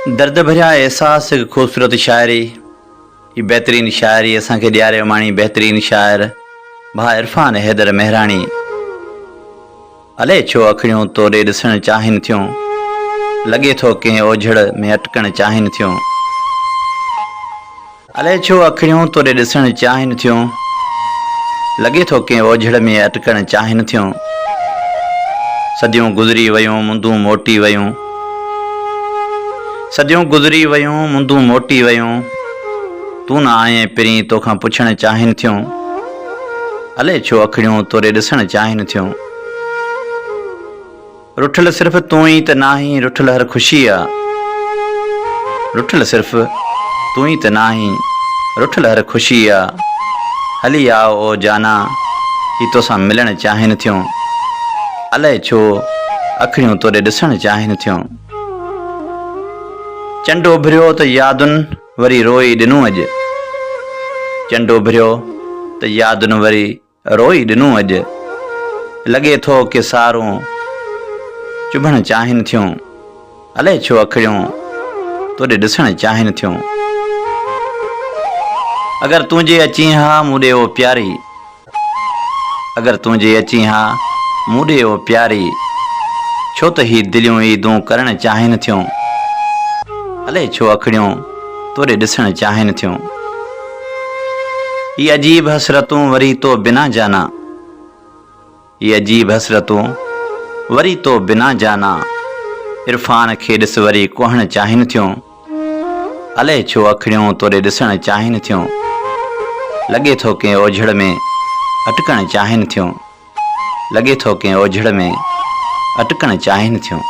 दर्द भरिया एहसास एक खूबसूरत शायरी। ये बेहतरीन शायरी असांखे ॾियारे माणी बेहतरीन शायर भाउ इरफान हैदर महराणी। अले छो अखियूं तोड़े ॾिसण चाहिनि थियूं, लॻे थो कंहिं ओझड़ में अटकण चाहिनि थियूं। अले छो अखियूं तोड़े ॾिसण चाहिनि थियूं, लॻे थो कंहिं ओझड़ में अटकण चाहिनि थियूं। सदियूं गुज़री वयूं मुंदूं मोटी वयूं, सदियूं गुज़री वयूं मुंदूं मोटी वयूं, तूं न आएं पहिरीं तोखां पुछण चाहिनि थियूं। अले छो अखियूं तोड़े ॾिसण चाहिनि थियूं। रुठल सिर्फ़ तूं ई त नाहीं, रुठल हर ख़ुशी आ। रुठल सिर्फ़ तूं ई त नाहीं, रुठल हर ख़ुशी आ। हली आ ओ जाना ही तोसां मिलण चाहिनि थियूं। अले छो अखियूं तोड़े ॾिसण चाहिनि थियूं। चंडो उभरियो त यादुनि वरी रोई ॾिनूं अॼु, चंडो उभरियो त यादुनि वरी रोई ॾिनूं अॼु। लॻे थो कि सारूं चुभण चाहिनि थियूं। अले छो अखियूं तोड़े ॾिसण चाहिनि थियूं। अगरि तुंहिंजे अची हा मूं ॾे ओ प्यारी, अगरि तुंहिंजे अची हा मूं ॾे ओ प्यारी, छो त ही दिलियूं ईदूं करण चाहिनि थियूं। अले छो अखियूं तोड़े ॾिसण चाहिनि थियूं। ये अजीब हसरतूं वरी तो बिना जाना, ये अजीब हसरतूं वरी तो बिना जाना, इरफान खे ॾिस वरी कोहण चाहिनि थियूं। अले छो अखियूं तोड़े ॾिसण चाहिनि थियूं। लॻे थो कंहिं ओझड़ में अटकण चाहिनि थियूं, लॻे थो कंहिं ओझड़ में अटकण चाहिनि थियूं।